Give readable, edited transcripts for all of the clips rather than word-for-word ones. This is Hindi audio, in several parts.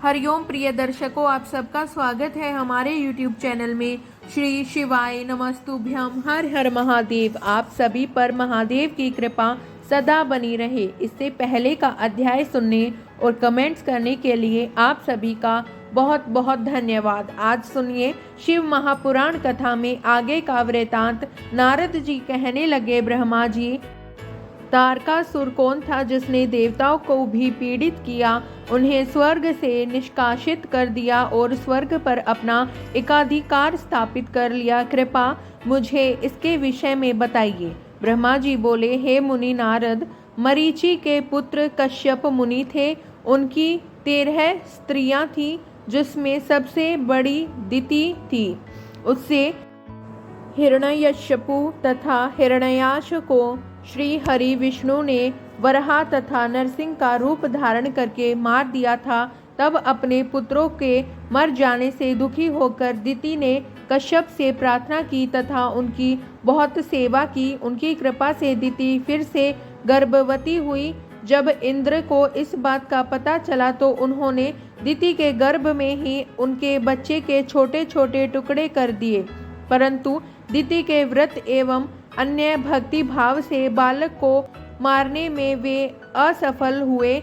हरिओम प्रिय दर्शकों, आप सबका स्वागत है हमारे YouTube चैनल में। श्री शिवाय नमस्तुभ्यम। हर हर महादेव। आप सभी पर महादेव की कृपा सदा बनी रहे। इससे पहले का अध्याय सुनने और कमेंट्स करने के लिए आप सभी का बहुत बहुत धन्यवाद। आज सुनिए शिव महापुराण कथा में आगे का वृतांत। नारद जी कहने लगे, ब्रह्मा जी, तारकासुर कौन था जिसने देवताओं को भी पीड़ित किया, उन्हें स्वर्ग से निष्कासित कर दिया और स्वर्ग पर अपना एकाधिकार स्थापित कर लिया। कृपा मुझे इसके विषय में बताइए। ब्रह्मा जी बोले, हे मुनि नारद, मरीचि के पुत्र कश्यप मुनि थे। उनकी 13 स्त्रियां थीं, जिसमें सबसे बड़ी दिति थी। उससे हिरण्यकश्यपु तथा हिरण्याक्ष को श्री हरि विष्णु ने वराह तथा नरसिंह का रूप धारण करके मार दिया था। तब अपने पुत्रों के मर जाने से दुखी होकर दिति ने कश्यप से प्रार्थना की तथा उनकी बहुत सेवा की। उनकी कृपा से दिति फिर से गर्भवती हुई। जब इंद्र को इस बात का पता चला तो उन्होंने दिति के गर्भ में ही उनके बच्चे के छोटे छोटे टुकड़े कर दिए, परंतु दिति के व्रत एवं अन्य भक्ति भाव से बालक को मारने में वे असफल हुए।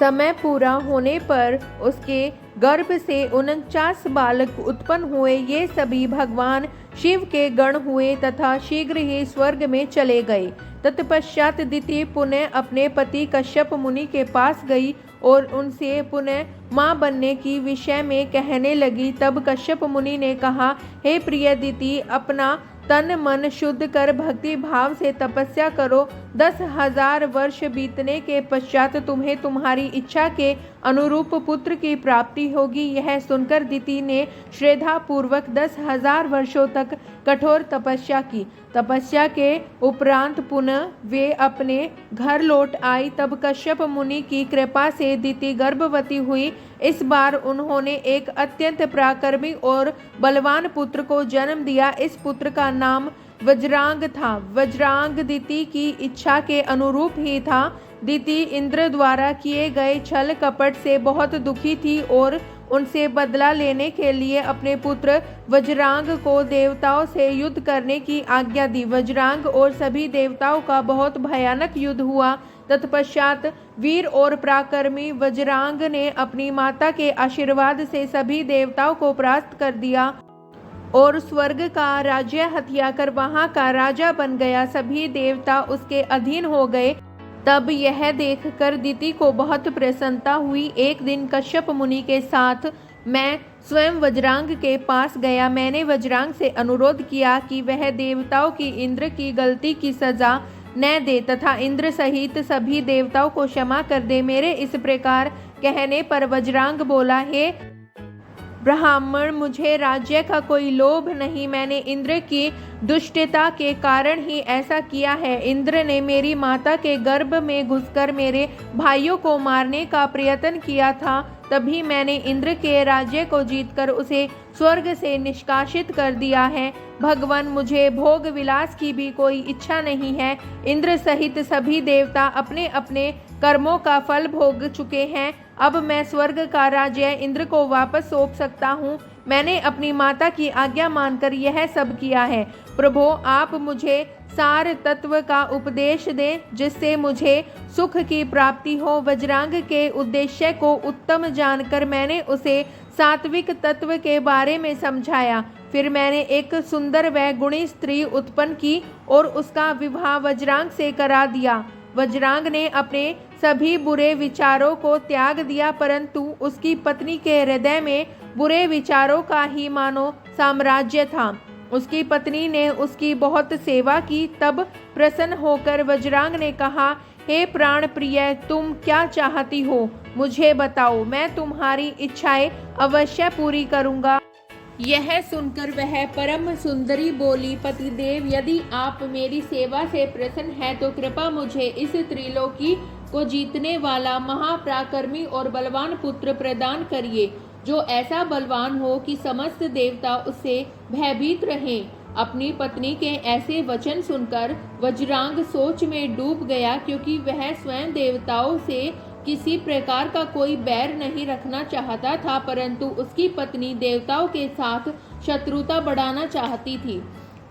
समय पूरा होने पर उसके गर्भ से 49 बालक उत्पन्न हुए। ये सभी भगवान शिव के गण हुए तथा शीघ्र ही स्वर्ग में चले गए। तत्पश्चात दिति पुनः अपने पति कश्यप मुनि के पास गई और उनसे पुनः मां बनने की विषय में कहने लगी। तब कश्यप मुनि ने कहा, हे प्रिय दिति, अपना तन मन शुद्ध कर भक्ति भाव से तपस्या करो। 10,000 वर्ष बीतने के पश्चात तुम्हें तुम्हारी इच्छा के अनुरूप पुत्र की प्राप्ति होगी। यह सुनकर दिति ने श्रद्धा पूर्वक 10,000 वर्षों तक कठोर तपस्या की। तपस्या के उपरांत पुनः वे अपने घर लौट आई। तब कश्यप मुनि की कृपा से दिति गर्भवती हुई। इस बार उन्होंने एक अत्यंत पराक्रमी और बलवान पुत्र को जन्म दिया। इस पुत्र का नाम वज्रांग था। वज्रांग दिति की इच्छा के अनुरूप ही था। दिति इंद्र द्वारा किए गए छल कपट से बहुत दुखी थी और उनसे बदला लेने के लिए अपने पुत्र वज्रांग को देवताओं से युद्ध करने की आज्ञा दी। वज्रांग और सभी देवताओं का बहुत भयानक युद्ध हुआ। तत्पश्चात वीर और पराक्रमी वज्रांग ने अपनी माता के आशीर्वाद से सभी देवताओं को परास्त कर दिया और स्वर्ग का राज्य हथिया कर वहां का राजा बन गया। सभी देवता उसके अधीन हो गए। तब यह देखकर दिति को बहुत प्रसन्नता हुई। एक दिन कश्यप मुनि के साथ मैं स्वयं वज्रांग के पास गया। मैंने वज्रांग से अनुरोध किया कि वह देवताओं की इंद्र की गलती की सजा न दे तथा इंद्र सहित सभी देवताओं को क्षमा कर दे। मेरे इस प्रकार कहने पर वज्रांग बोला, हे ब्राह्मण, मुझे राज्य का कोई लोभ नहीं। मैंने इंद्र की दुष्टता के कारण ही ऐसा किया है। इंद्र ने मेरी माता के गर्भ में घुसकर मेरे भाइयों को मारने का प्रयत्न किया था। तभी मैंने इंद्र के राज्य को जीतकर उसे स्वर्ग से निष्कासित कर दिया है। भगवान, मुझे भोग विलास की भी कोई इच्छा नहीं है। इंद्र सहित सभी देवता अपने अपने कर्मों का फल भोग चुके हैं। अब मैं स्वर्ग का राज्य इंद्र को वापस सौंप सकता हूँ। मैंने अपनी माता की आज्ञा मानकर यह सब किया है। प्रभु, आप मुझे सार तत्व का उपदेश दें, जिससे मुझे सुख की प्राप्ति हो। वज्रांग के उद्देश्य को उत्तम जानकर मैंने उसे सात्विक तत्व के बारे में समझाया। फिर मैंने एक सुंदर व गुणी स्त्री उत्पन्न की और उसका विवाह वज्रांग से करा दिया। वज्रांग ने अपने सभी बुरे विचारों को त्याग दिया, परंतु उसकी पत्नी के हृदय में बुरे विचारों का ही मानो साम्राज्य था। उसकी पत्नी ने उसकी बहुत सेवा की। तब प्रसन्न होकर वज्रांग ने कहा, हे प्राण प्रिय, तुम क्या चाहती हो, मुझे बताओ, मैं तुम्हारी इच्छाएं अवश्य पूरी करूंगा। यह सुनकर वह परम सुंदरी बोली, पतिदेव, यदि आप मेरी सेवा से प्रसन्न हैं तो कृपा मुझे इस त्रिलोकी को जीतने वाला महापराक्रमी और बलवान पुत्र प्रदान करिए, जो ऐसा बलवान हो कि समस्त देवता उससे भयभीत रहें। अपनी पत्नी के ऐसे वचन सुनकर वज्रांग सोच में डूब गया, क्योंकि वह स्वयं देवताओं से किसी प्रकार का कोई बैर नहीं रखना चाहता था, परंतु उसकी पत्नी देवताओं के साथ शत्रुता बढ़ाना चाहती थी।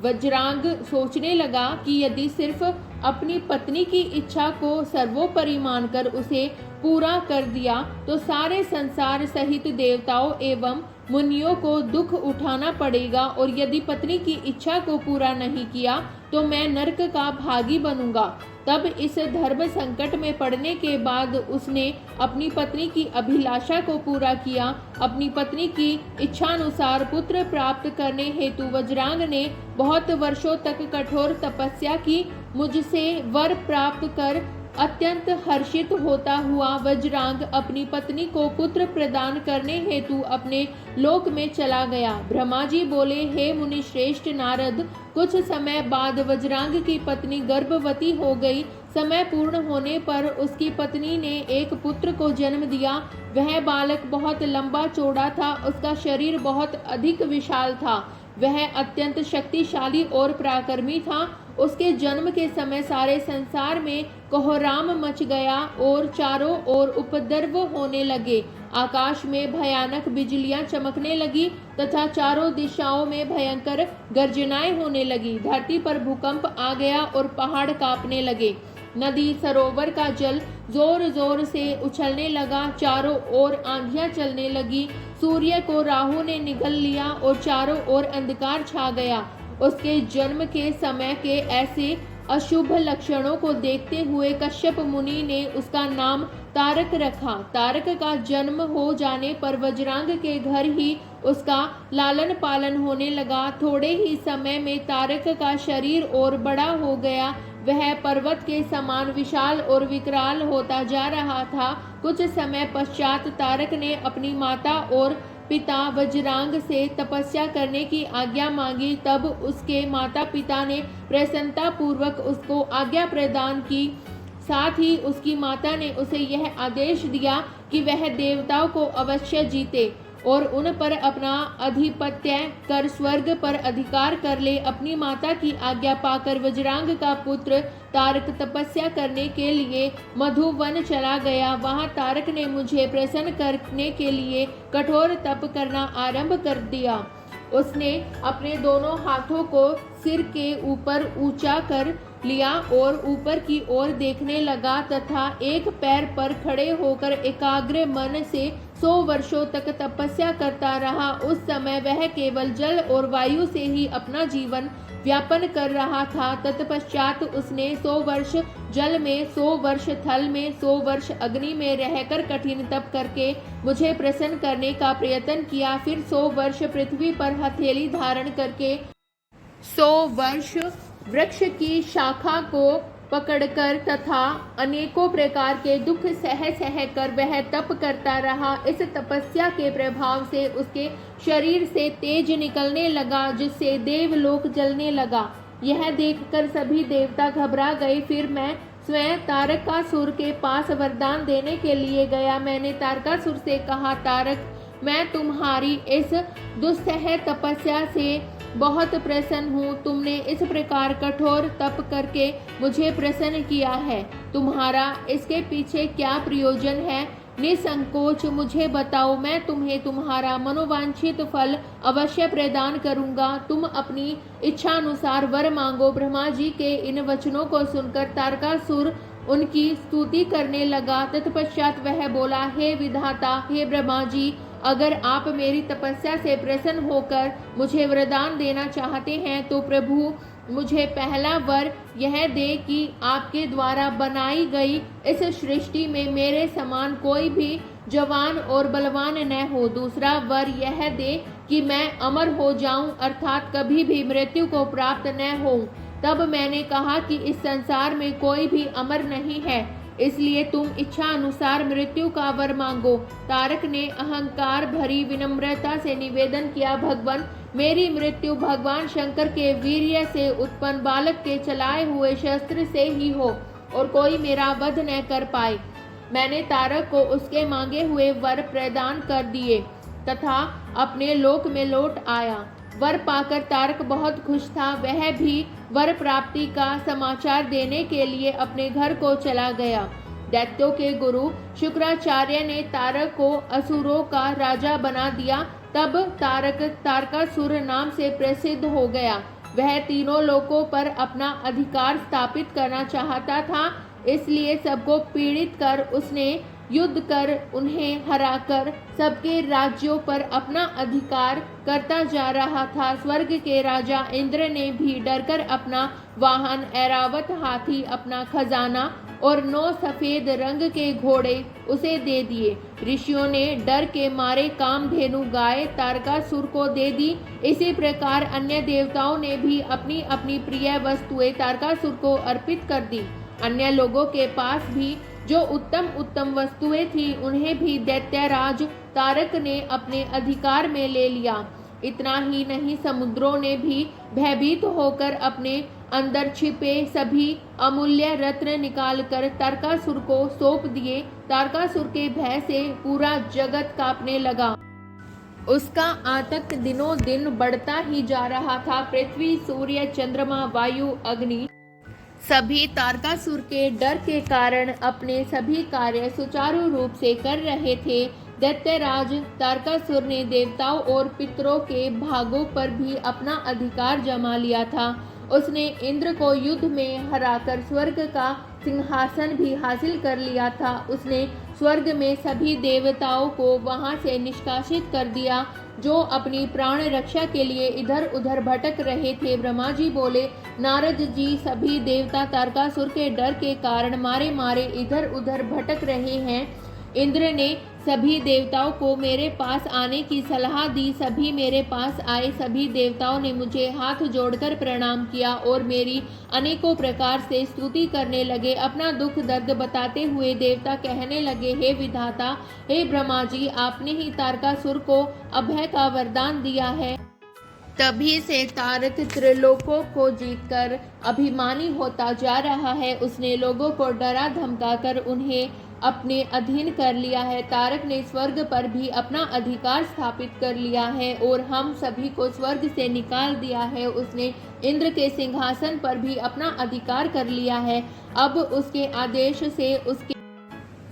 वज्रांग सोचने लगा कि यदि सिर्फ अपनी पत्नी की इच्छा को सर्वोपरि मानकर उसे पूरा कर दिया तो सारे संसार सहित देवताओं एवं मुनियों को दुख उठाना पड़ेगा, और यदि पत्नी की इच्छा को पूरा नहीं किया तो मैं नरक का भागी बनूंगा। तब इस धर्म संकट में पड़ने के बाद उसने अपनी पत्नी की अभिलाषा को पूरा किया। अपनी पत्नी की इच्छानुसार पुत्र प्राप्त करने हेतु वज्रांग ने बहुत वर्षों तक कठोर तपस्या की। मुझसे वर प्राप्त कर अत्यंत हर्षित होता हुआ वज्रांग अपनी पत्नी को पुत्र प्रदान करने हेतु अपने लोक में चला गया। ब्रह्मा जी बोले, हे मुनि श्रेष्ठ नारद, कुछ समय बाद वज्रांग की पत्नी गर्भवती हो गई। समय पूर्ण होने पर उसकी पत्नी ने एक पुत्र को जन्म दिया। वह बालक बहुत लंबा चौड़ा था, उसका शरीर बहुत अधिक विशाल था, वह अत्यंत शक्तिशाली और पराक्रमी था। उसके जन्म के समय सारे संसार में कोहराम मच गया और चारों ओर उपद्रव होने लगे। आकाश में भयानक बिजलियां चमकने लगी तथा चारों दिशाओं में भयंकर गर्जनाएं होने लगी। धरती पर भूकंप आ गया और पहाड़ कांपने लगे। नदी सरोवर का जल जोर जोर से उछलने लगा। चारों ओर आंधियां चलने लगी। सूर्य को राहु ने निगल लिया और चारों ओर अंधकार छा गया। उसके जन्म के समय के ऐसे अशुभ लक्षणों को देखते हुए कश्यप मुनि ने उसका नाम तारक रखा। तारक का जन्म हो जाने पर वज्रांग के घर ही उसका लालन पालन होने लगा। थोड़े ही समय में तारक का शरीर और बड़ा हो गया। वह पर्वत के समान विशाल और विकराल होता जा रहा था। कुछ समय पश्चात तारक ने अपनी माता और पिता वज्रांग से तपस्या करने की आज्ञा मांगी। तब उसके माता पिता ने प्रसन्नता पूर्वक उसको आज्ञा प्रदान की। साथ ही उसकी माता ने उसे यह आदेश दिया कि वह देवताओं को अवश्य जीते और उन पर अपना अधिपत्य कर स्वर्ग पर अधिकार कर ले। अपनी माता की आज्ञा पाकर वज्रांग का पुत्र तारक तपस्या करने के लिए मधुवन चला गया। वहां तारक ने मुझे प्रसन्न करने के लिए कठोर तप करना आरंभ कर दिया। उसने अपने दोनों हाथों को सिर के ऊपर ऊंचा कर लिया और ऊपर की ओर देखने लगा तथा एक पैर पर खड़े होकर एकाग्र मन से 100 वर्षों तक तपस्या करता रहा। उस समय वह केवल जल और वायु से ही अपना जीवन व्यापन कर रहा था। तत्पश्चात उसने 100 वर्ष जल में, 100 वर्ष थल में, 100 वर्ष अग्नि में रहकर कठिन तप करके मुझे प्रसन्न करने का प्रयत्न किया। फिर 100 वर्ष पृथ्वी पर हथेली धारण करके 100 वर्ष वृक्ष की शाखा को पकड़कर तथा अनेकों प्रकार के दुख सह सह कर वह तप करता रहा। इस तपस्या के प्रभाव से उसके शरीर से तेज निकलने लगा, जिससे देवलोक जलने लगा। यह देखकर सभी देवता घबरा गए। फिर मैं स्वयं तारकासुर के पास वरदान देने के लिए गया। मैंने तारकासुर से कहा, तारक, मैं तुम्हारी इस दुस्सह तपस्या से बहुत प्रसन्न हूँ। तुमने इस प्रकार कठोर तप करके मुझे प्रसन्न किया है। तुम्हारा इसके पीछे क्या प्रयोजन है? निसंकोच मुझे बताओ, मैं तुम्हें तुम्हारा मनोवांछित फल अवश्य प्रदान करूंगा। तुम अपनी इच्छानुसार वर मांगो। ब्रह्मा जी के इन वचनों को सुनकर तारकासुर उनकी स्तुति करने लगा। तत्पश्चात वह बोला, हे विधाता, हे ब्रह्मा जी, अगर आप मेरी तपस्या से प्रसन्न होकर मुझे वरदान देना चाहते हैं तो प्रभु मुझे पहला वर यह दे कि आपके द्वारा बनाई गई इस सृष्टि में मेरे समान कोई भी जवान और बलवान न हो। दूसरा वर यह दे कि मैं अमर हो जाऊं, अर्थात कभी भी मृत्यु को प्राप्त न हो। तब मैंने कहा कि इस संसार में कोई भी अमर नहीं है, इसलिए तुम इच्छा अनुसार मृत्यु का वर मांगो। तारक ने अहंकार भरी विनम्रता से निवेदन किया, भगवान, मेरी मृत्यु भगवान शंकर के वीर्य से उत्पन्न बालक के चलाए हुए शस्त्र से ही हो और कोई मेरा वध न कर पाए। मैंने तारक को उसके मांगे हुए वर प्रदान कर दिए तथा अपने लोक में लौट आया। वर पाकर तारक बहुत खुश था। वह भी वर प्राप्ति का समाचार देने के लिए अपने घर को चला गया। दैत्यों के गुरु शुक्राचार्य ने तारक को असुरों का राजा बना दिया। तब तारक तारकासुर नाम से प्रसिद्ध हो गया। वह तीनों लोकों पर अपना अधिकार स्थापित करना चाहता था, इसलिए सबको पीड़ित कर उसने युद्ध कर उन्हें हराकर सबके राज्यों पर अपना अधिकार करता जा रहा था। स्वर्ग के राजा इंद्र ने भी डरकर अपना वाहन ऐरावत हाथी, अपना खजाना और 9 सफेद रंग के घोड़े उसे दे दिए। ऋषियों ने डर के मारे कामधेनु गाय तारकासुर को दे दी। इसी प्रकार अन्य देवताओं ने भी अपनी अपनी प्रिय वस्तुएं तारकासुर को अर्पित कर दी। अन्य लोगों के पास भी जो उत्तम उत्तम वस्तुएं थी उन्हें भी दैत्यराज तारक ने अपने अधिकार में ले लिया। इतना ही नहीं, समुद्रों ने भी भयभीत होकर अपने अंदर छिपे सभी अमूल्य रत्न निकालकर तारकासुर को सौंप दिए। तारकासुर के भय से पूरा जगत कांपने लगा। उसका आतंक दिनों दिन बढ़ता ही जा रहा था। पृथ्वी, सूर्य, चंद्रमा, वायु, अग्नि सभी तारकासुर के डर के कारण अपने सभी कार्य सुचारू रूप से कर रहे थे। दैत्यराज तारकासुर ने देवताओं और पितरों के भागों पर भी अपना अधिकार जमा लिया था। उसने इंद्र को युद्ध में हराकर स्वर्ग का सिंहासन भी हासिल कर लिया था। उसने स्वर्ग में सभी देवताओं को वहां से निष्कासित कर दिया जो अपनी प्राण रक्षा के लिए इधर उधर भटक रहे थे। ब्रह्मा जी बोले, नारद जी, सभी देवता तारकासुर के डर के कारण मारे मारे इधर उधर भटक रहे हैं। इंद्र ने सभी देवताओं को मेरे पास आने की सलाह दी। सभी मेरे पास आए। सभी देवताओं ने मुझे हाथ जोड़कर प्रणाम किया और मेरी अनेकों प्रकार से स्तुति करने लगे। अपना दुख दर्द बताते हुए देवता कहने लगे, हे विधाता, हे ब्रह्मा जी, आपने ही तारकासुर को अभय का वरदान दिया है। तभी से तारक त्रिलोकों को जीतकर अभिमानी होता जा रहा है। उसने लोगों को डरा धमकाकर उन्हें अपने अधीन कर लिया है। तारक ने स्वर्ग पर भी अपना अधिकार स्थापित कर लिया है और हम सभी को स्वर्ग से निकाल दिया है। उसने इंद्र के सिंहासन पर भी अपना अधिकार कर लिया है। अब उसके आदेश से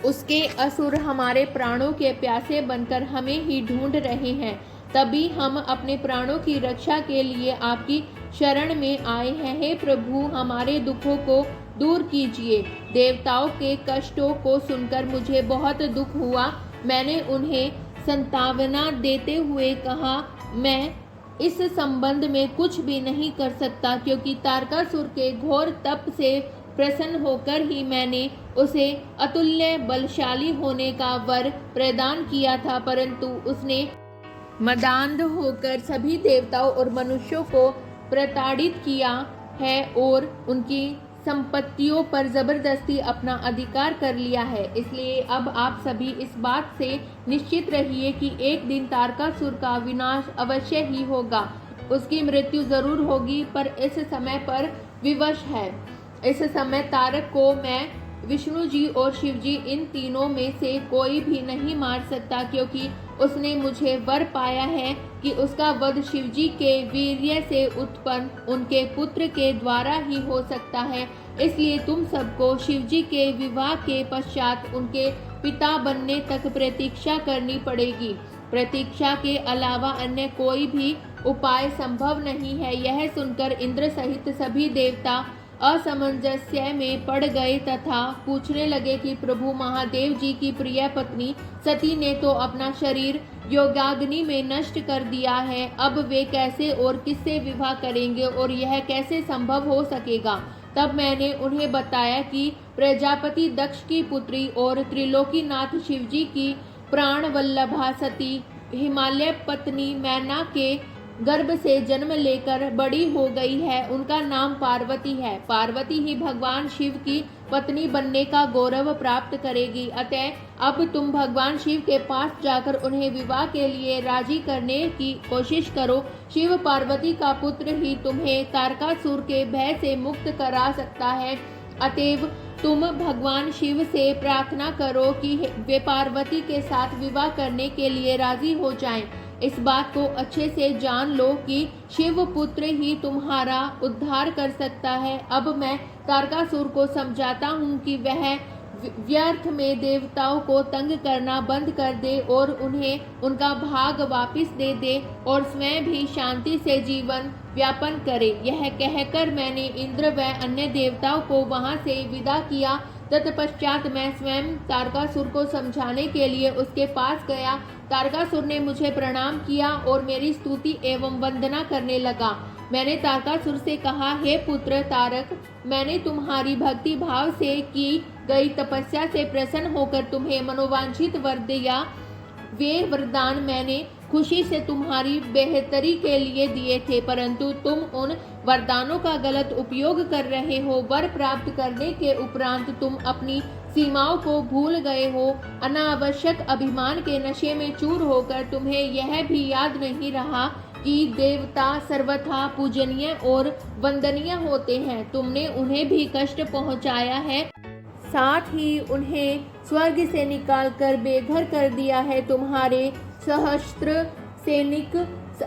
उसके असुर हमारे प्राणों के प्यासे बनकर हमें ही ढूंढ रहे हैं। तभी हम अपने प्राणों की रक्षा के लिए आपकी शरण में आए हैं। हे प्रभु, हमारे दुखों को दूर कीजिए। देवताओं के कष्टों को सुनकर मुझे बहुत दुख हुआ। मैंने उन्हें सांत्वना देते हुए कहा, मैं इस संबंध में कुछ भी नहीं कर सकता, क्योंकि तारकासुर के घोर तप से प्रसन्न होकर ही मैंने उसे अतुल्य बलशाली होने का वर प्रदान किया था। परंतु उसने मदान्ध होकर सभी देवताओं और मनुष्यों को प्रताड़ित किया है और उनकी संपत्तियों पर जबरदस्ती अपना अधिकार कर लिया है। इसलिए अब आप सभी इस बात से निश्चित रहिए कि एक दिन तारकासुर का विनाश अवश्य ही होगा। उसकी मृत्यु जरूर होगी, पर इस समय पर विवश है। इस समय तारक को मैं, विष्णु जी और शिव जी, इन तीनों में से कोई भी नहीं मार सकता, क्योंकि उसने मुझे वर पाया है कि उसका वध शिव जी के वीर्य से उत्पन्न उनके पुत्र के द्वारा ही हो सकता है। इसलिए तुम सबको शिव जी के विवाह के पश्चात उनके पिता बनने तक प्रतीक्षा करनी पड़ेगी। प्रतीक्षा के अलावा अन्य कोई भी उपाय संभव नहीं है। यह सुनकर इंद्र सहित सभी देवता असमंजस्य में पड़ गए तथा पूछने लगे कि प्रभु, महादेव जी की प्रिय पत्नी सती ने तो अपना शरीर योगाग्नि में नष्ट कर दिया है। अब वे कैसे और किससे विवाह करेंगे और यह कैसे संभव हो सकेगा। तब मैंने उन्हें बताया कि प्रजापति दक्ष की पुत्री और त्रिलोकीनाथ शिवजी की प्राण वल्लभा सती हिमालय पत्नी मैना के गर्भ से जन्म लेकर बड़ी हो गई है। उनका नाम पार्वती है। पार्वती ही भगवान शिव की पत्नी बनने का गौरव प्राप्त करेगी। अतः अब तुम भगवान शिव के पास जाकर उन्हें विवाह के लिए राजी करने की कोशिश करो। शिव पार्वती का पुत्र ही तुम्हें तारकासुर के भय से मुक्त करा सकता है। अतएव तुम भगवान शिव से प्रार्थना करो कि वे पार्वती के साथ विवाह करने के लिए राजी हो जाएं। इस बात को अच्छे से जान लो कि शिव पुत्र ही तुम्हारा उद्धार कर सकता है। अब मैं तारकासुर को समझाता हूँ कि वह व्यर्थ में देवताओं को तंग करना बंद कर दे और उन्हें उनका भाग वापस दे दे और स्वयं भी शांति से जीवन व्यापन करे। यह कहकर मैंने इंद्र व अन्य देवताओं को वहां से विदा किया। तत्पश्चात मैं स्वयं तारकासुर को समझाने के लिए उसके पास गया। तारकासुर ने मुझे प्रणाम किया और मेरी स्तुति एवं वंदना करने लगा। मैंने तारकासुर से कहा, हे पुत्र तारक, मैंने तुम्हारी भक्ति भाव से की गई तपस्या से प्रसन्न होकर तुम्हें मनोवांछित वर दिया। वे वरदान मैंने खुशी से तुम्हारी बेहतरी के लिए दिए थे, परंतु तुम उन वरदानों का गलत उपयोग कर रहे हो। वर प्राप्त करने के उपरांत तुम अपनी सीमाओं को भूल गए हो। अनावश्यक अभिमान के नशे में चूर होकर तुम्हें यह भी याद नहीं रहा कि देवता सर्वथा पूजनीय और वंदनीय होते हैं। तुमने उन्हें भी कष्ट पहुंचाया है, साथ ही उन्हें स्वर्ग से निकालकर बेघर कर दिया है। तुम्हारे सहस्त्र सैनिक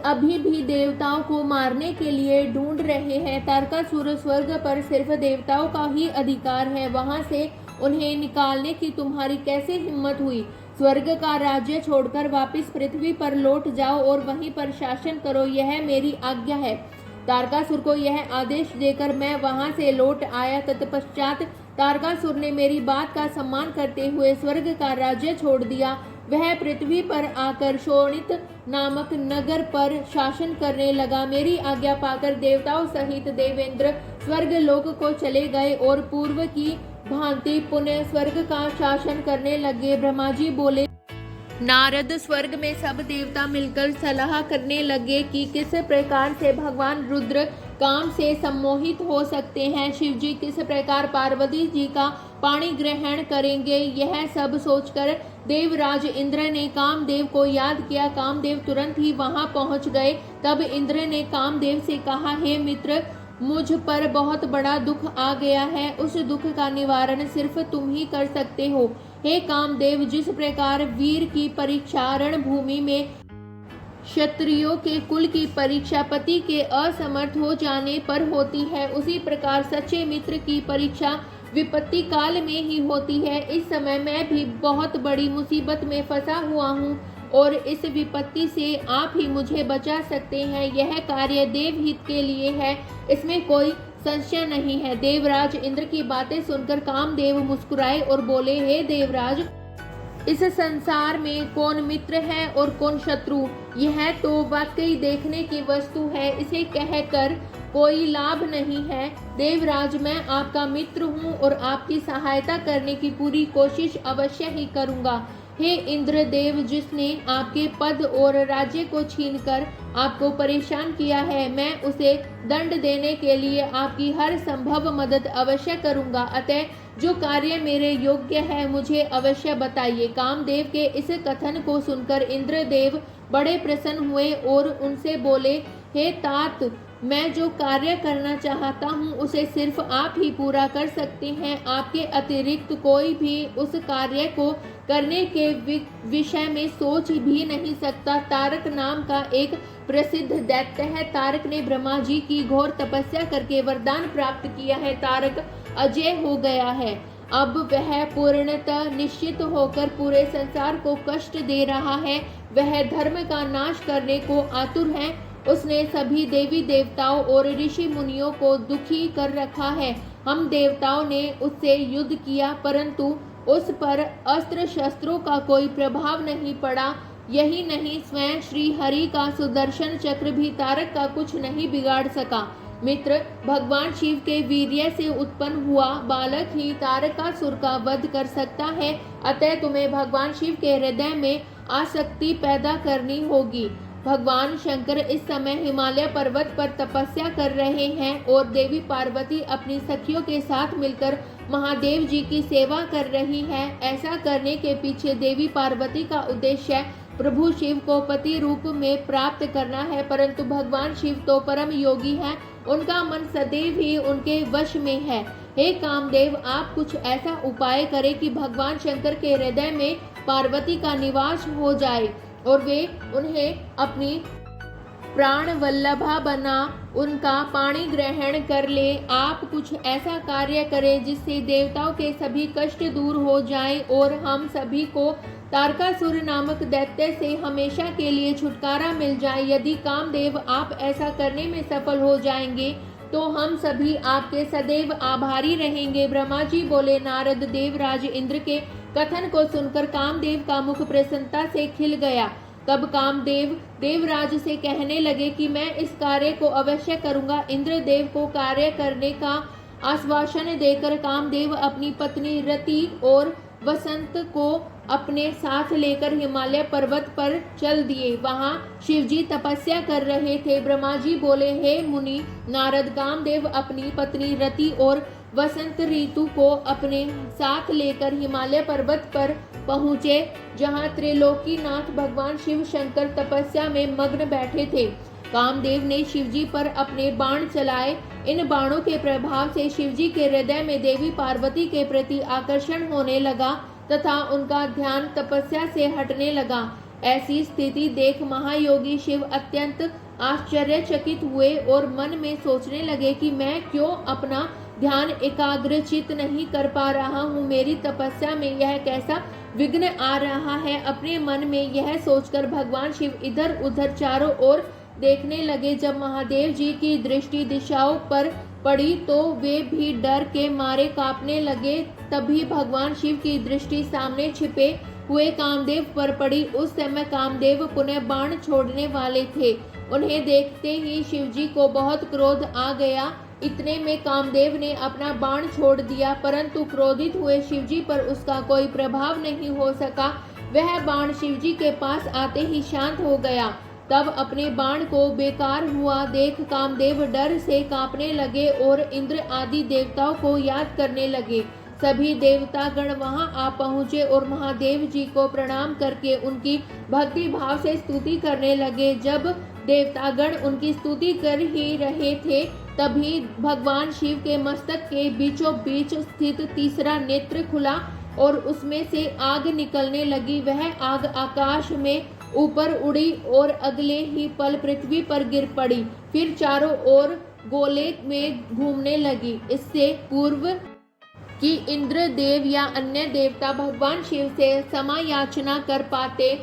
अभी भी देवताओं को मारने के लिए ढूंढ रहे हैं। तारकासुर, स्वर्ग पर सिर्फ देवताओं का ही अधिकार है, वहां से उन्हें निकालने की तुम्हारी कैसे हिम्मत हुई? स्वर्ग का राज्य छोड़कर वापस पृथ्वी पर लौट जाओ और वहीं पर शासन करो, यह मेरी आज्ञा है। तारकासुर को यह आदेश देकर मैं वहां से लौट आया। तत्पश्चात तारकासुर ने मेरी बात का सम्मान करते हुए स्वर्ग का राज्य छोड़ दिया। वह पृथ्वी पर आकर शोणित नामक नगर पर शासन करने लगा। मेरी आज्ञा पाकर देवताओं सहित देवेंद्र स्वर्ग लोक को चले गए और पूर्व की भांति पुनः स्वर्ग का शासन करने लगे। ब्रह्मा जी बोले, नारद, स्वर्ग में सब देवता मिलकर सलाह करने लगे कि किस प्रकार से भगवान रुद्र काम से सम्मोहित हो सकते हैं। शिव जी किस प्रकार पार्वती जी का पाणी ग्रहण करेंगे। यह सब सोचकर देवराज इंद्र ने कामदेव को याद किया। कामदेव तुरंत ही वहां पहुंच गए। तब इंद्र ने कामदेव से कहा, हे मित्र, मुझ पर बहुत बड़ा दुख आ गया है। उस दुख का निवारण सिर्फ तुम ही कर सकते हो। हे कामदेव, जिस प्रकार वीर की परीक्षा रणभूमि में क्षत्रियों के कुल की परीक्षा पति के असमर्थ हो जाने पर होती है, उसी प्रकार सच्चे मित्र की परीक्षा विपत्ति काल में ही होती है। इस समय मैं भी बहुत बड़ी मुसीबत में फंसा हुआ हूँ और इस विपत्ति से आप ही मुझे बचा सकते हैं। यह कार्य देवहित के लिए है, इसमें कोई संशय नहीं है। देवराज इंद्र की बातें सुनकर कामदेव मुस्कुराए और बोले, हे देवराज, इस संसार में कौन मित्र है और कौन शत्रु, यह तो वाकई देखने की वस्तु है। इसे कहकर कोई लाभ नहीं है। देवराज, मैं आपका मित्र हूँ और आपकी सहायता करने की पूरी कोशिश अवश्य ही करूँगा। हे इंद्रदेव, जिसने आपके पद और राज्य को छीनकर आपको परेशान किया है, मैं उसे दंड देने के लिए आपकी हर संभव मदद अवश्य करूंगा। अतः जो कार्य मेरे योग्य है मुझे अवश्य बताइए। कामदेव के इस कथन को सुनकर इंद्रदेव बड़े प्रसन्न हुए और उनसे बोले, हे तात, मैं जो कार्य करना चाहता हूँ उसे सिर्फ आप ही पूरा कर सकते हैं। आपके अतिरिक्त कोई भी उस कार्य को करने के विषय में सोच भी नहीं सकता। तारक नाम का एक प्रसिद्ध दैत्य है। तारक ने ब्रह्मा जी की घोर तपस्या करके वरदान प्राप्त किया है। तारक अजय हो गया है। अब वह पूर्णतः निश्चित होकर पूरे संसार को कष्ट दे रहा है। वह धर्म का नाश करने को आतुर है। उसने सभी देवी देवताओं और ऋषि मुनियों को दुखी कर रखा है। हम देवताओं ने उससे युद्ध किया, परंतु उस पर अस्त्र शस्त्रों का कोई प्रभाव नहीं पड़ा। यही नहीं, स्वयं श्री हरि का सुदर्शन चक्र भी तारक का कुछ नहीं बिगाड़ सका। मित्र, भगवान शिव के वीर्य से उत्पन्न हुआ बालक ही तारकासुर का वध कर सकता है। अतः तुम्हें भगवान शिव के हृदय में आसक्ति पैदा करनी होगी। भगवान शंकर इस समय हिमालय पर्वत पर तपस्या कर रहे हैं और देवी पार्वती अपनी सखियों के साथ मिलकर महादेव जी की सेवा कर रही है। ऐसा करने के पीछे देवी पार्वती का उद्देश्य प्रभु शिव को पति रूप में प्राप्त करना है, परंतु भगवान शिव तो परम योगी है। उनका मन सदैव ही उनके वश में है। हे कामदेव, आप कुछ ऐसा उपाय करें कि भगवान शंकर के हृदय में पार्वती का निवास हो जाए और वे उन्हें अपनी प्राण वल्लभा बना उनका पाणी ग्रहण कर ले। आप कुछ ऐसा कार्य करें जिससे देवताओं के सभी कष्ट दूर हो जाएं और हम सभी को तारकासुर नामक दैत्य से हमेशा के लिए छुटकारा मिल जाए। यदि कामदेव आप ऐसा करने में सफल हो जाएंगे तो हम सभी आपके सदैव आभारी रहेंगे। ब्रह्मा जी बोले। नारद देवराज इंद्र के कथन को सुनकर कामदेव का मुख प्रसन्नता से खिल गया। तब कामदेव देवराज से कहने लगे कि मैं इस कार्य को अवश्य करूंगा। इंद्रदेव को कार्य करने का आश्वासन देकर कामदेव अपनी पत्नी रति और वसंत को अपने साथ लेकर हिमालय पर्वत पर चल दिए। वहां शिवजी तपस्या कर रहे थे। ब्रह्मा जी बोले, हे मुनि नारद, कामदेव अपनी पत्नी रति और वसंत ऋतु को अपने साथ लेकर हिमालय पर्वत पर पहुँचे, जहाँ त्रिलोकीनाथ भगवान शिव शंकर तपस्या में मग्न बैठे थे। कामदेव ने शिवजी पर अपने बाण चलाए। इन बाणों के प्रभाव से शिवजी के हृदय में देवी पार्वती के प्रति आकर्षण होने लगा तथा उनका ध्यान तपस्या से हटने लगा। ऐसी स्थिति देख महायोगी शिव अत्यंत आश्चर्यचकित हुए और मन में सोचने लगे कि मैं क्यों अपना ध्यान एकाग्रचित नहीं कर पा रहा हूँ। मेरी तपस्या में यह कैसा विघ्न आ रहा है। अपने मन में यह सोचकर भगवान शिव इधर उधर चारों ओर देखने लगे। जब महादेव जी की दृष्टि दिशाओं पर पड़ी तो वे भी डर के मारे कांपने लगे। तभी भगवान शिव की दृष्टि सामने छिपे हुए कामदेव पर पड़ी। उस समय कामदेव पुनः बाण छोड़ने वाले थे। उन्हें देखते ही शिवजी को बहुत क्रोध आ गया। इतने में कामदेव ने अपना बाण छोड़ दिया, परंतु क्रोधित हुए शिवजी पर उसका कोई प्रभाव नहीं हो सका। वह बाण शिवजी के पास आते ही शांत हो गया। तब अपने बाण को बेकार हुआ देख कामदेव डर से कांपने लगे और इंद्र आदि देवताओं को याद करने लगे। सभी देवतागण वहां आ पहुंचे और महादेव जी को प्रणाम करके उनकी भक्ति भाव से स्तुति करने लगे। जब देवतागण उनकी स्तुति कर ही रहे थे, तभी भगवान शिव के मस्तक के बीचों बीच स्थित तीसरा नेत्र खुला और उसमें से आग निकलने लगी। वह आग आकाश में ऊपर उड़ी और अगले ही पल पृथ्वी पर गिर पड़ी, फिर चारों ओर गोले में घूमने लगी। इससे पूर्व कि इंद्र देव या अन्य देवता भगवान शिव से क्षमा याचना कर पाते,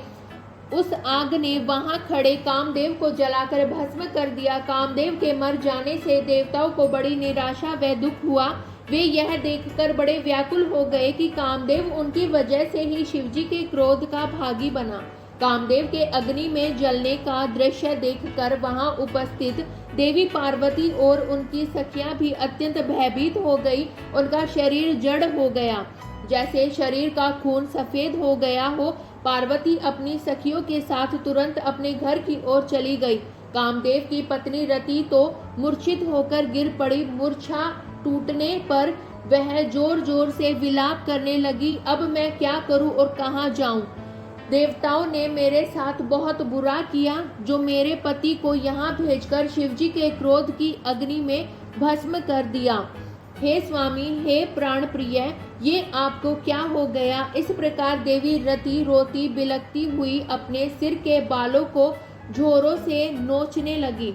उस आग ने वहां खड़े कामदेव को जलाकर भस्म कर दिया। कामदेव के मर जाने से देवताओं को बड़ी निराशा व दुख हुआ। वे यह देखकर बड़े व्याकुल हो गए कि कामदेव उनकी वजह से ही शिवजी के क्रोध का भागी बना। कामदेव के अग्नि में जलने का दृश्य देखकर वहां उपस्थित देवी पार्वती और उनकी सखियां भी अत्यंत भयभीत हो गई। उनका शरीर जड़ हो गया, जैसे शरीर का खून सफेद हो गया हो। पार्वती अपनी सखियों के साथ तुरंत अपने घर की ओर चली गई। कामदेव की पत्नी रति तो मूर्छित होकर गिर पड़ी। मूर्छा टूटने पर वह जोर जोर से विलाप करने लगी, अब मैं क्या करूं और कहां जाऊं? देवताओं ने मेरे साथ बहुत बुरा किया, जो मेरे पति को यहाँ भेजकर शिवजी के क्रोध की अग्नि में भस्म कर दिया। हे स्वामी, हे प्राण प्रिय, ये आपको क्या हो गया? इस प्रकार देवी रति रोती बिलखती हुई अपने सिर के बालों को जोरों से नोचने लगी।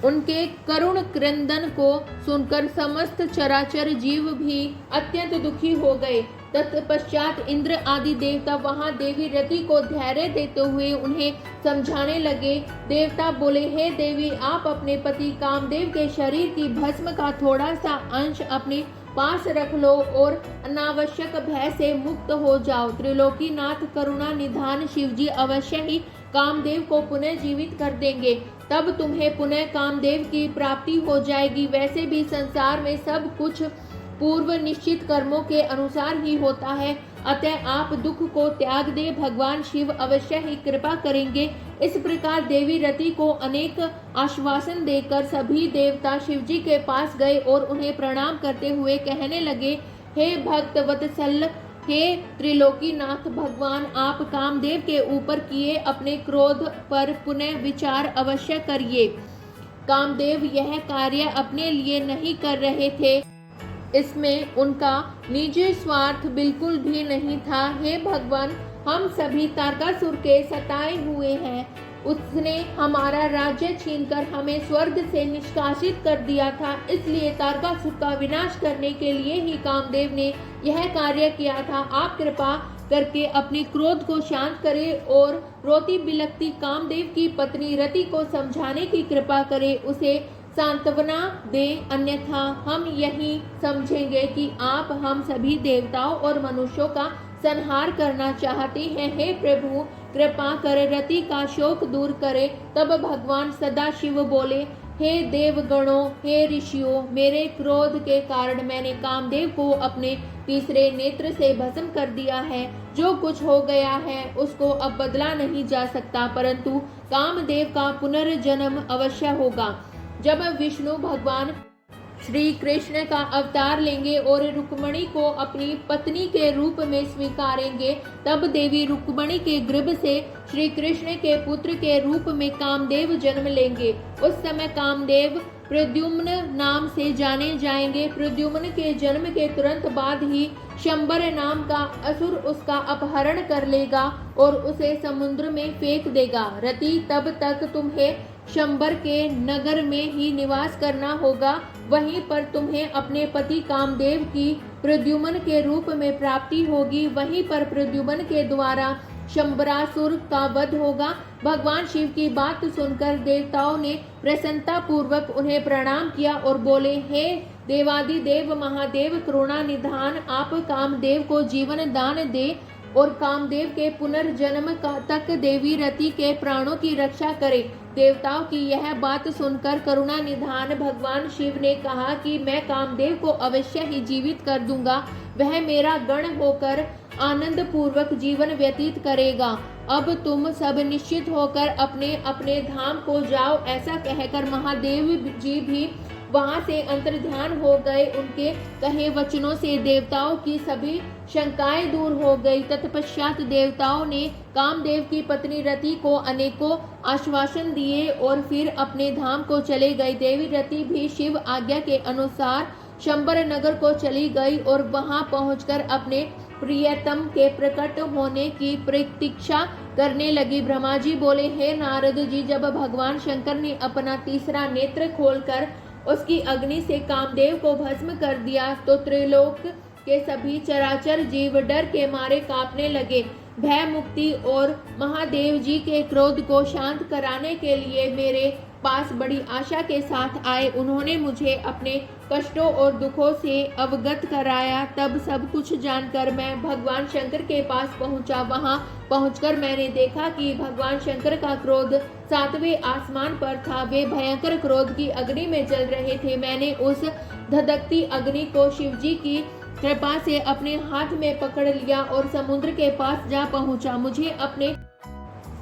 उनके करुण क्रंदन को सुनकर समस्त चराचर जीव भी अत्यंत दुखी हो गए। तत्पश्चात इंद्र आदि देवता वहां देवी रति को धैर्य देते हुए उन्हें समझाने लगे। देवता बोले, हे देवी, आप अपने पति कामदेव के शरीर की भस्म का थोड़ा सा अंश अपने पास रख लो और अनावश्यक भय से मुक्त हो जाओ। त्रिलोकीनाथ करुणा निधान शिवजी अवश्य ही कामदेव को पुनः जीवित कर देंगे, तब तुम्हें पुनः कामदेव की प्राप्ति हो जाएगी। वैसे भी संसार में सब कुछ पूर्व निश्चित कर्मों के अनुसार ही होता है, अतः आप दुख को त्याग दे, भगवान शिव अवश्य ही कृपा करेंगे। इस प्रकार देवी रति को अनेक आश्वासन देकर सभी देवता शिवजी के पास गए और उन्हें प्रणाम करते हुए कहने लगे, हे भक्त वत्सल, हे त्रिलोकीनाथ भगवान, आप कामदेव के ऊपर किए अपने क्रोध पर पुनः विचार अवश्य करिए। कामदेव यह कार्य अपने लिए नहीं कर रहे थे, इसमें उनका निजी स्वार्थ बिल्कुल भी नहीं था। हे भगवान, हम सभी तारकासुर के सताए हुए हैं, उसने हमारा राज्य छीनकर हमें स्वर्ग से निष्कासित कर दिया था। इसलिए तारकासुर का विनाश करने के लिए ही कामदेव ने यह कार्य किया था। आप कृपा करके अपने क्रोध को शांत करें और रोती बिलखती कामदेव की पत्नी रति को समझाने की कृपा करें, उसे सांत्वना दें, अन्यथा हम यही समझेंगे कि आप हम सभी देवताओं और मनुष्यों का संहार करना चाहते हैं। हे प्रभु, कृपा कर रति का शोक दूर करें। तब भगवान सदाशिव बोले, हे देवगणों, हे ऋषियों, मेरे क्रोध के कारण मैंने कामदेव को अपने तीसरे नेत्र से भस्म कर दिया है। जो कुछ हो गया है उसको अब बदला नहीं जा सकता, परंतु कामदेव का पुनर्जन्म अवश्य होगा। जब विष्णु भगवान श्री कृष्ण का अवतार लेंगे और रुक्मणी को अपनी पत्नी के रूप में स्वीकारेंगे, तब देवी रुक्मणी के गर्भ से श्री कृष्ण के पुत्र के रूप में कामदेव जन्म लेंगे। उस समय कामदेव प्रद्युम्न नाम से जाने जाएंगे। प्रद्युम्न के जन्म के तुरंत बाद ही शंबर नाम का असुर उसका अपहरण कर लेगा और उसे समुद्र में फेंक देगा। रति, तब तक तुम्हें शंबर के नगर में ही निवास करना होगा। वहीं पर तुम्हें अपने पति कामदेव की प्रद्युम्न के रूप में प्राप्ति होगी। वहीं पर प्रद्युम्न के द्वारा शंबरासुर का वध होगा। भगवान शिव की बात सुनकर देवताओं ने प्रसन्नता पूर्वक उन्हें प्रणाम किया और बोले, हे देवादिदेव महादेव करुणा निधान, आप कामदेव को जीवन दान दे और कामदेव के पुनर्जन्म तक देवी रति के प्राणों की रक्षा करे। देवताओं की यह बात सुनकर करुणा निधान भगवान शिव ने कहा कि मैं कामदेव को अवश्य ही जीवित कर दूंगा। वह मेरा गण होकर आनंद पूर्वक जीवन व्यतीत करेगा। अब तुम सब निश्चित होकर अपने अपने धाम को जाओ। ऐसा कहकर महादेव जी भी वहां से अंतर्ध्यान हो गए। उनके कहे वचनों से देवताओं की सभी शंकाएं दूर हो गई। तत्पश्चात देवताओं ने कामदेव की पत्नी रति को अनेकों आश्वासन दिए और फिर अपने धाम को चले गए। देवी रति भी शिव आज्ञा के अनुसार शंबर नगर को चली गई और वहां पहुंचकर अपने प्रियतम के प्रकट होने की प्रतीक्षा करने लगी। ब्रह्मा जी बोले, हे नारद जी, जब भगवान शंकर ने अपना तीसरा नेत्र खोलकर उसकी अग्नि से कामदेव को भस्म कर दिया तो त्रिलोक के सभी चराचर जीव डर के मारे कांपने लगे। भय मुक्ति और महादेव जी के क्रोध को शांत कराने के लिए मेरे पास बड़ी आशा के साथ आए। उन्होंने मुझे अपने कष्टों और दुखों से अवगत कराया। तब सब कुछ जानकर मैं भगवान शंकर के पास पहुंचा। वहां पहुंचकर मैंने देखा कि भगवान शंकर का क्रोध 7वें आसमान पर था। वे भयंकर क्रोध की अग्नि में जल रहे थे। मैंने उस धधकती अग्नि को शिवजी की कृपा से अपने हाथ में पकड़ लिया और समुद्र के पास जा पहुंचा। मुझे अपने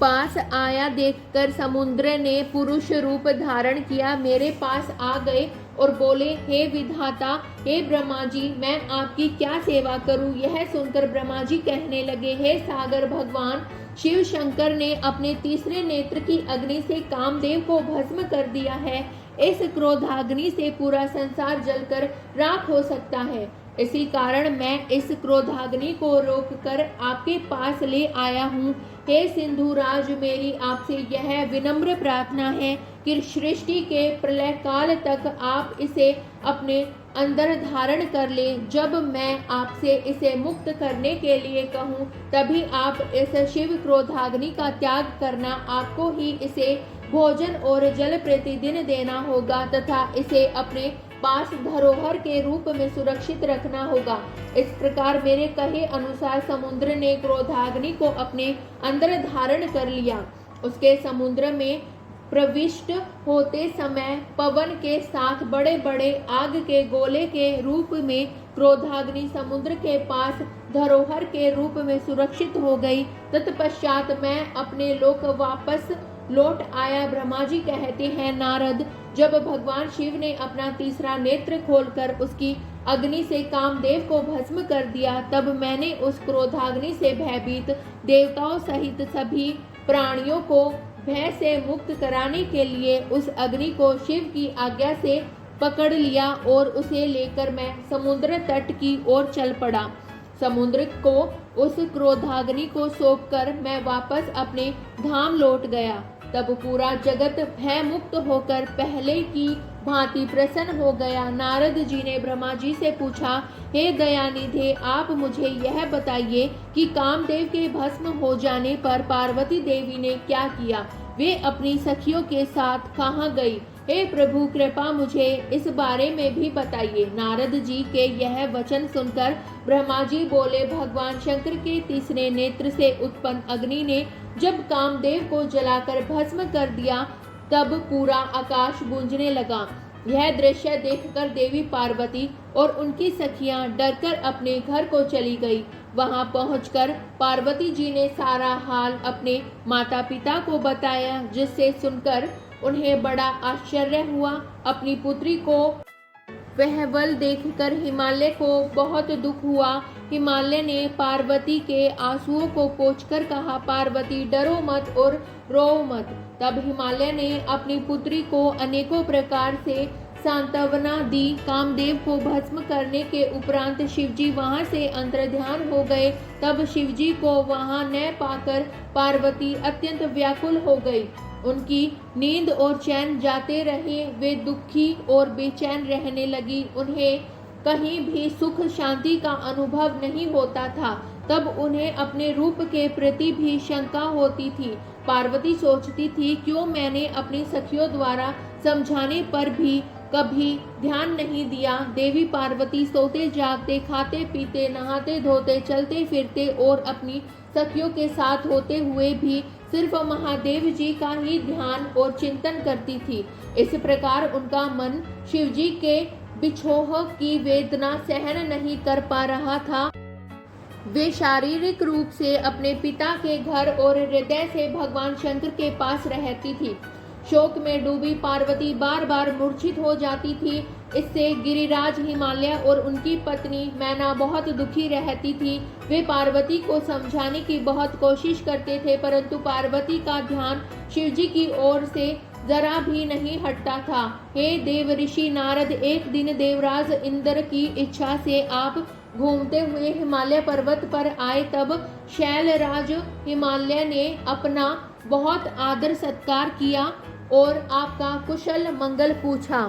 पास आया देखकर समुद्र ने पुरुष रूप धारण किया, मेरे पास आ गए और बोले, हे विधाता, हे ब्रह्मा जी, मैं आपकी क्या सेवा करूं? यह सुनकर ब्रह्मा जी कहने लगे, हे सागर भगवान शिव शंकर ने अपने तीसरे नेत्र की अग्नि से कामदेव को भस्म कर दिया है। इस क्रोधाग्नि से पूरा संसार जलकर राख हो सकता है। इसी कारण मैं इस क्रोधाग्नि को रोककर आपके पास ले आया हूँ। हे सिंधुराज, मेरी आपसे यह विनम्र प्रार्थना है कि सृष्टि के प्रलय काल तक आप इसे अपने अंदर धारण कर ले। जब मैं आपसे इसे मुक्त करने के लिए कहूँ तभी आप इस शिव क्रोधाग्नि का त्याग करना। आपको ही इसे भोजन और जल प्रतिदिन देना होगा तथा इसे अपने पास धरोहर के रूप में सुरक्षित रखना होगा। इस प्रकार मेरे कहे अनुसार समुद्र ने क्रोधाग्नि को अपने अंदर धारण कर लिया। उसके समुद्र में प्रविष्ट होते समय पवन के साथ बड़े बड़े आग के गोले के रूप में क्रोधाग्नि समुद्र के पास धरोहर के रूप में सुरक्षित हो गई। तत्पश्चात मैं अपने लोक वापस लौट आया। ब्रह्मा जी कहते हैं, नारद, जब भगवान शिव ने अपना तीसरा नेत्र खोलकर उसकी अग्नि से कामदेव को भस्म कर दिया, तब मैंने उस क्रोधाग्नि से भयभीत देवताओं सहित सभी प्राणियों को भय से मुक्त कराने के लिए उस अग्नि को शिव की आज्ञा से पकड़ लिया और उसे लेकर मैं समुद्र तट की ओर चल पड़ा। समुद्र को उस क्रोधाग्नि को सौंपकर मैं वापस अपने धाम लौट गया। तब पूरा जगत भय मुक्त होकर पहले की भांति प्रसन्न हो गया। नारद जी ने ब्रह्मा जी से पूछा, हे दयानिधे, आप मुझे यह बताइए कि कामदेव के भस्म हो जाने पर पार्वती देवी ने क्या किया? वे अपनी सखियों के साथ कहाँ गई? हे प्रभु, कृपा मुझे इस बारे में भी बताइए। नारद जी के यह वचन सुनकर ब्रह्मा जी बोले, भगवान शंकर के तीसरे नेत्र से उत्पन्न अग्नि ने जब कामदेव को जलाकर भस्म कर दिया, तब पूरा आकाश गूंजने लगा। यह दृश्य देखकर देवी पार्वती और उनकी सखियां डरकर अपने घर को चली गई। वहां पहुंचकर पार्वती जी ने सारा हाल अपने माता पिता को बताया, जिससे सुनकर उन्हें बड़ा आश्चर्य हुआ। अपनी पुत्री को वहवल देखकर हिमालय को बहुत दुख हुआ। हिमालय ने पार्वती के आंसुओं को पोंछकर कहा, पार्वती डरो मत और रो मत। तब हिमालय ने अपनी पुत्री को अनेकों प्रकार से सांत्वना दी। कामदेव को भस्म करने के उपरांत शिवजी वहां से अंतर्ध्यान हो गए। तब शिवजी को वहां न पाकर पार्वती अत्यंत व्याकुल हो गई। उनकी नींद और चैन जाते रहे। वे दुखी और बेचैन रहने लगी। उन्हें कहीं भी सुख शांति का अनुभव नहीं होता था। तब उन्हें अपने रूप के प्रति भी शंका होती थी। पार्वती सोचती थी, क्यों मैंने अपनी सखियों द्वारा समझाने पर भी कभी ध्यान नहीं दिया। देवी पार्वती सोते जागते, खाते पीते, नहाते धोते, चलते फिरते और अपनी सखियों के साथ होते हुए भी सिर्फ महादेव जी का ही ध्यान और चिंतन करती थी। इस प्रकार उनका मन शिवजी के बिछोह की वेदना सहन नहीं कर पा रहा था। वे शारीरिक रूप से अपने पिता के घर और हृदय से भगवान शंकर के पास रहती थी। शोक में डूबी पार्वती बार बार मूर्छित हो जाती थी। इससे गिरिराज, हिमालय और उनकी पत्नी मैना बहुत दुखी रहती थी। वे पार्वती को समझाने की बहुत कोशिश करते थे, परंतु पार्वती का ध्यान शिवजी की ओर से जरा भी नहीं हटता था। हे देव ऋषि नारद, एक दिन देवराज इंद्र की इच्छा से आप घूमते हुए हिमालय पर्वत पर आए। तब शैलराज हिमालय ने अपना बहुत आदर सत्कार किया और आपका कुशल मंगल पूछा।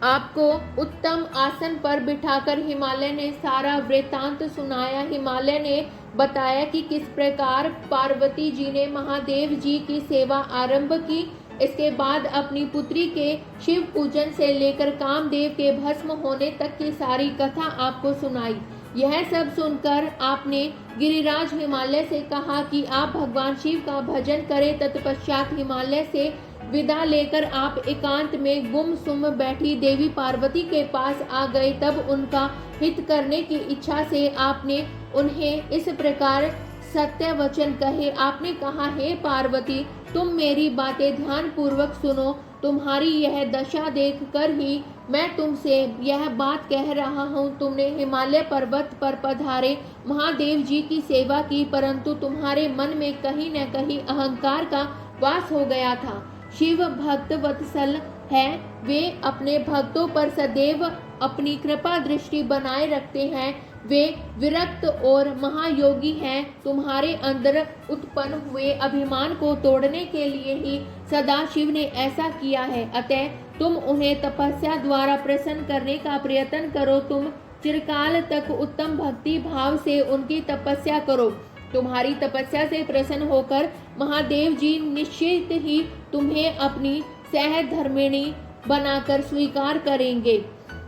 आपको उत्तम आसन पर बिठाकर हिमालय ने सारा वृत्तांत सुनाया। हिमालय ने बताया कि किस प्रकार पार्वती जी ने महादेव जी की सेवा आरंभ की। इसके बाद अपनी पुत्री के शिव पूजन से लेकर कामदेव के भस्म होने तक की सारी कथा आपको सुनाई। यह सब सुनकर आपने गिरिराज हिमालय से कहा कि आप भगवान शिव का भजन करें। तत्पश्चात हिमालय से विदा लेकर आप एकांत में गुमसुम बैठी देवी पार्वती के पास आ गए। तब उनका हित करने की इच्छा से आपने उन्हें इस प्रकार सत्य वचन कहे। आपने कहा, हे पार्वती, तुम मेरी बातें ध्यान पूर्वक सुनो। तुम्हारी यह दशा देखकर ही मैं तुमसे यह बात कह रहा हूँ। तुमने हिमालय पर्वत पर पधारे महादेव जी की सेवा की, परंतु तुम्हारे मन में कहीं न कहीं अहंकार का वास हो गया था। शिव भक्त वत्सल है। वे अपने भक्तों पर सदैव अपनी कृपा दृष्टि बनाए रखते हैं। वे विरक्त और महायोगी हैं। तुम्हारे अंदर उत्पन्न हुए अभिमान को तोड़ने के लिए ही सदा शिव ने ऐसा किया है। अतः तुम उन्हें तपस्या द्वारा प्रसन्न करने का प्रयत्न करो। तुम चिरकाल तक उत्तम भक्ति भाव से उनकी तपस्या करो। तुम्हारी तपस्या से प्रसन्न होकर महादेव जी निश्चित ही तुम्हें अपनी सहधर्मिणी बनाकर स्वीकार करेंगे।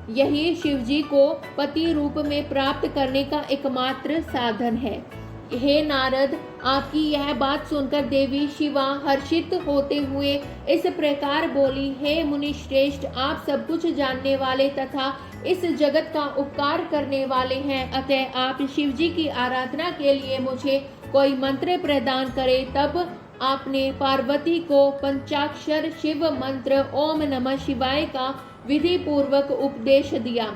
यही शिवजी को पति रूप में प्राप्त करने का एकमात्र साधन है। हे नारद, आपकी यह बात सुनकर देवी शिवा हर्षित होते हुए इस प्रकार बोली, हे मुनि श्रेष्ठ, आप सब कुछ जानने वाले तथा इस जगत का उपकार करने वाले हैं। अतः आप शिवजी की आराधना के लिए मुझे कोई मंत्र प्रदान करें। तब आपने पार्वती को पंचाक्षर शिव मंत्र ओम नमः शिवाय का विधि पूर्वक उपदेश दिया।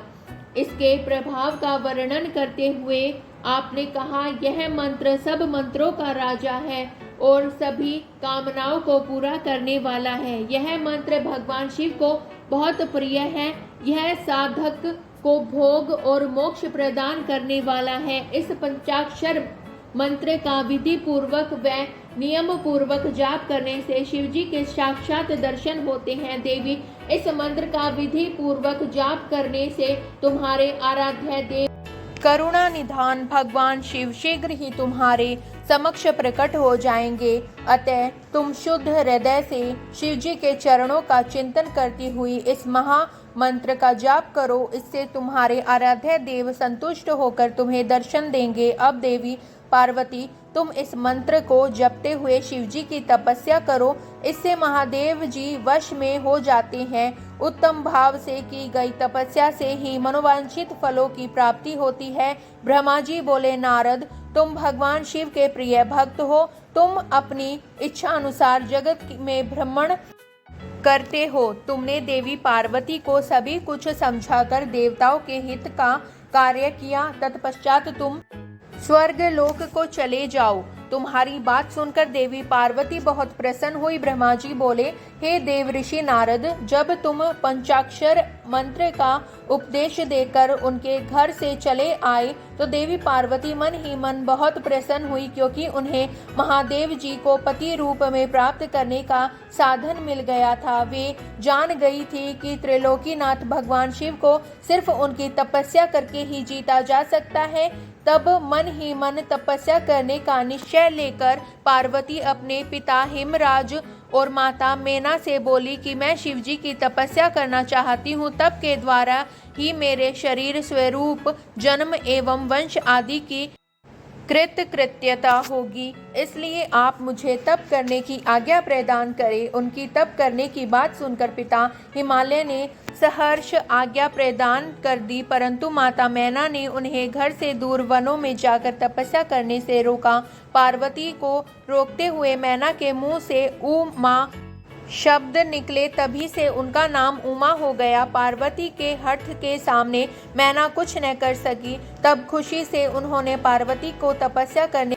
इसके प्रभाव का वर्णन करते हुए आपने कहा, यह मंत्र सब मंत्रों का राजा है और सभी कामनाओं को पूरा करने वाला है। यह मंत्र भगवान शिव को बहुत प्रिय है। यह साधक को भोग और मोक्ष प्रदान करने वाला है। इस पंचाक्षर मंत्र का विधि पूर्वक व नियम पूर्वक जाप करने से शिव जी के साक्षात दर्शन होते हैं। देवी, इस मंत्र का विधि पूर्वक जाप करने से तुम्हारे आराध्य देव करुणा निधान भगवान शिव शीघ्र ही तुम्हारे समक्ष प्रकट हो जाएंगे। अतः तुम शुद्ध हृदय से शिव जी के चरणों का चिंतन करती हुई इस महा मंत्र का जाप करो। इससे तुम्हारे आराध्य देव संतुष्ट होकर तुम्हें दर्शन देंगे। अब देवी पार्वती, तुम इस मंत्र को जपते हुए शिव जी की तपस्या करो। इससे महादेव जी वश में हो जाते हैं। उत्तम भाव से की गई तपस्या से ही मनोवांछित फलों की प्राप्ति होती है। ब्रह्मा जी बोले, नारद, तुम भगवान शिव के प्रिय भक्त हो। तुम अपनी इच्छा अनुसार जगत में भ्रमण करते हो। तुमने देवी पार्वती को सभी कुछ समझाकर देवताओं के हित का कार्य किया। तत्पश्चात तुम स्वर्ग लोक को चले जाओ। तुम्हारी बात सुनकर देवी पार्वती बहुत प्रसन्न हुई। ब्रह्मा जी बोले, हे देव ऋषि नारद, जब तुम पंचाक्षर मंत्र का उपदेश देकर उनके घर से चले आए तो देवी पार्वती मन ही मन बहुत प्रसन्न हुई, क्योंकि उन्हें महादेव जी को पति रूप में प्राप्त करने का साधन मिल गया था। वे जान गई थी कि त्रिलोकीनाथ भगवान शिव को सिर्फ उनकी तपस्या करके ही जीता जा सकता है। तब मन ही मन तपस्या करने का निश्चय लेकर पार्वती अपने पिता हिमराज और माता मेना से बोली कि मैं शिव जी की तपस्या करना चाहती हूँ। तप के द्वारा ही मेरे शरीर, स्वरूप, जन्म एवं वंश आदि की कृत्यता होगी। इसलिए आप मुझे तप करने की आज्ञा प्रदान करें। उनकी तप करने की बात सुनकर पिता हिमालय ने सहर्ष आज्ञा प्रदान कर दी, परंतु माता मैना ने उन्हें घर से दूर वनों में जाकर तपस्या करने से रोका। पार्वती को रोकते हुए मैना के मुंह से उमा शब्द निकले, तभी से उनका नाम उमा हो गया। पार्वती के हठ के सामने मैना कुछ न कर सकी। तब खुशी से उन्होंने पार्वती को तपस्या करने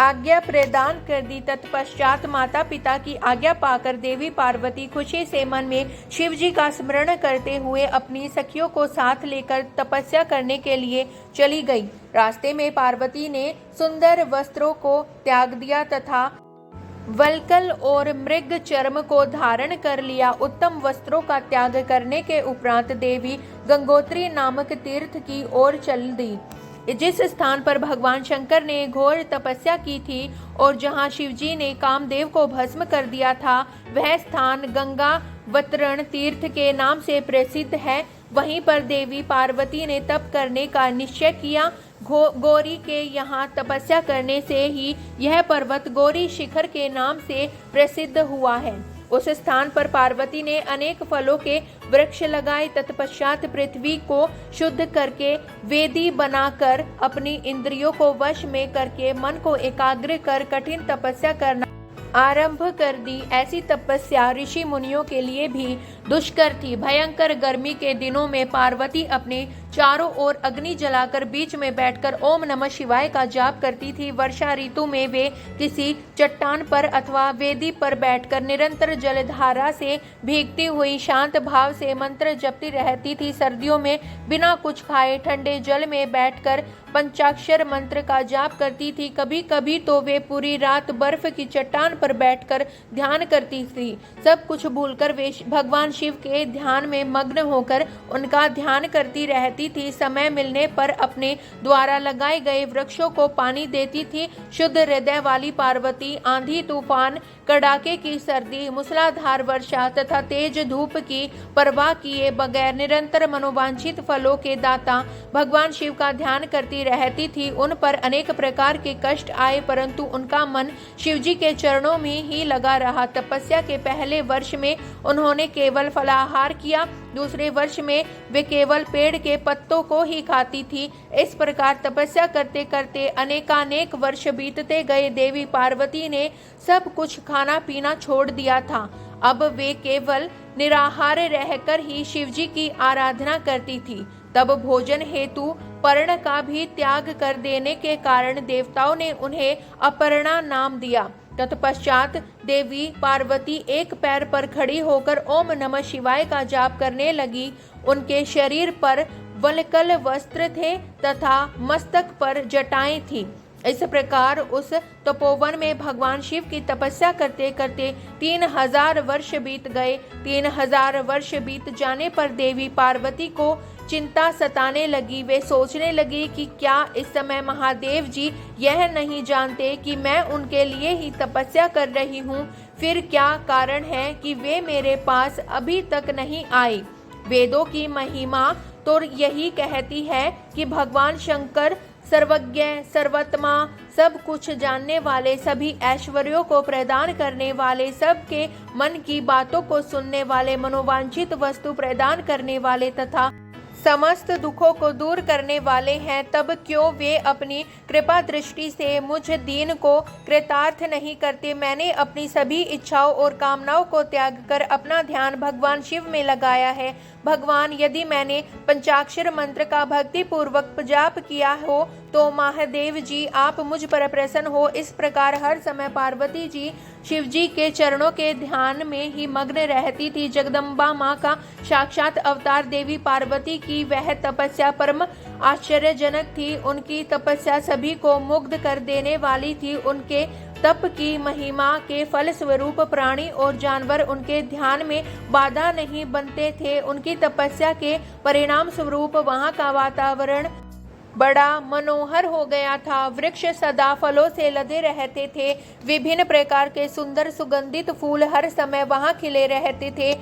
आज्ञा प्रदान कर दी। तत्पश्चात माता पिता की आज्ञा पाकर देवी पार्वती खुशी से मन में शिव जी का स्मरण करते हुए अपनी सखियों को साथ लेकर तपस्या करने के लिए चली गई। रास्ते में पार्वती ने सुंदर वस्त्रों को त्याग दिया तथा वल्कल और मृग चर्म को धारण कर लिया। उत्तम वस्त्रों का त्याग करने के उपरांत देवी गंगोत्री नामक तीर्थ की ओर चल दी, जिस स्थान पर भगवान शंकर ने घोर तपस्या की थी और जहां शिवजी ने कामदेव को भस्म कर दिया था, वह स्थान गंगावतरण तीर्थ के नाम से प्रसिद्ध है। वहीं पर देवी पार्वती ने तप करने का निश्चय किया। गौरी के यहाँ तपस्या करने से ही यह पर्वत गौरी शिखर के नाम से प्रसिद्ध हुआ है। उस स्थान पर पार्वती ने अनेक फलों के वृक्ष लगाए। तत्पश्चात पृथ्वी को शुद्ध करके वेदी बनाकर अपनी इंद्रियों को वश में करके मन को एकाग्र कर कठिन तपस्या करना आरंभ कर दी। ऐसी तपस्या ऋषि मुनियों के लिए भी दुष्कर थी। भयंकर गर्मी के दिनों में पार्वती अपने चारों ओर अग्नि जलाकर बीच में बैठकर ओम नमः शिवाय का जाप करती थी। वर्षा ऋतु में वे किसी चट्टान पर अथवा वेदी पर बैठकर निरंतर जलधारा से भीगती हुई शांत भाव से मंत्र जपती रहती थी। सर्दियों में बिना कुछ खाए ठंडे जल में बैठकर पंचाक्षर मंत्र का जाप करती थी। कभी कभी तो वे पूरी रात बर्फ की चट्टान पर बैठकर ध्यान करती थी। सब कुछ भूलकर वे भगवान शिव के ध्यान में मग्न होकर उनका ध्यान करती रहती थी। समय मिलने पर अपने द्वारा लगाए गए वृक्षों को पानी देती थी। शुद्ध हृदय वाली पार्वती आंधी तूफान, कड़ाके की सर्दी, मूसलाधार वर्षा तथा तेज धूप की परवाह किए बगैर निरंतर मनोवांछित फलों के दाता भगवान शिव का ध्यान करती रहती थी। उन पर अनेक प्रकार के कष्ट आए, परंतु उनका मन शिवजी के चरणों में ही लगा रहा। तपस्या के पहले वर्ष में उन्होंने केवल फलाहार किया, दूसरे वर्ष में वे केवल पेड़ के पत्तों को ही खाती थी। इस प्रकार तपस्या करते करते अनेकानेक वर्ष बीतते गए। देवी पार्वती ने सब कुछ खाना पीना छोड़ दिया था। अब वे केवल निराहार रहकर ही शिवजी की आराधना करती थी। तब भोजन हेतु पर्ण का भी त्याग कर देने के कारण देवताओं ने उन्हें अपर्णा नाम दिया। तत्पश्चात देवी पार्वती एक पैर पर खड़ी होकर ओम नमः शिवाय का जाप करने लगी। उनके शरीर पर वल्कल वस्त्र थे तथा मस्तक पर जटाएं थी। इस प्रकार उस तपोवन में भगवान शिव की तपस्या करते करते 3000 वर्ष बीत गए। 3000 वर्ष बीत जाने पर देवी पार्वती को चिंता सताने लगी। वे सोचने लगी कि क्या इस समय महादेव जी यह नहीं जानते कि मैं उनके लिए ही तपस्या कर रही हूँ? फिर क्या कारण है कि वे मेरे पास अभी तक नहीं आए? वेदों की महिमा तो यही कहती है कि भगवान शंकर सर्वज्ञ, सर्वात्मा, सब कुछ जानने वाले, सभी ऐश्वर्यों को प्रदान करने वाले, सबके मन की बातों को सुनने वाले, मनोवांछित वस्तु प्रदान करने वाले तथा समस्त दुखों को दूर करने वाले हैं। तब क्यों वे अपनी कृपा दृष्टि से मुझ दीन को कृतार्थ नहीं करते? मैंने अपनी सभी इच्छाओं और कामनाओं को त्याग कर अपना ध्यान भगवान शिव में लगाया है। भगवान, यदि मैंने पंचाक्षर मंत्र का भक्ति पूर्वक जाप किया हो तो महादेव जी आप मुझ पर प्रसन्न हो। इस प्रकार हर समय पार्वती जी शिव जी के चरणों के ध्यान में ही मग्न रहती थी। जगदम्बा माँ का साक्षात अवतार देवी पार्वती की वह तपस्या परम आश्चर्यजनक थी। उनकी तपस्या सभी को मुग्ध कर देने वाली थी। उनके तप की महिमा के फल स्वरूप प्राणी और जानवर उनके ध्यान में बाधा नहीं बनते थे। उनकी तपस्या के परिणाम स्वरूप वहाँ का वातावरण बड़ा मनोहर हो गया था। वृक्ष सदा फलों से लदे रहते थे। विभिन्न प्रकार के सुंदर सुगंधित फूल हर समय वहाँ खिले रहते थे।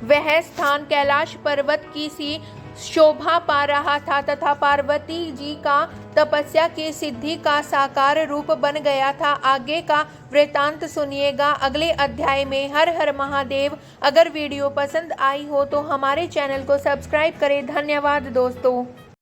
वह स्थान कैलाश पर्वत की सी शोभा पा रहा था तथा पार्वती जी का तपस्या की सिद्धि का साकार रूप बन गया था। आगे का वृतांत सुनिएगा अगले अध्याय में। हर हर महादेव। अगर वीडियो पसंद आई हो तो हमारे चैनल को सब्सक्राइब करें। धन्यवाद दोस्तों।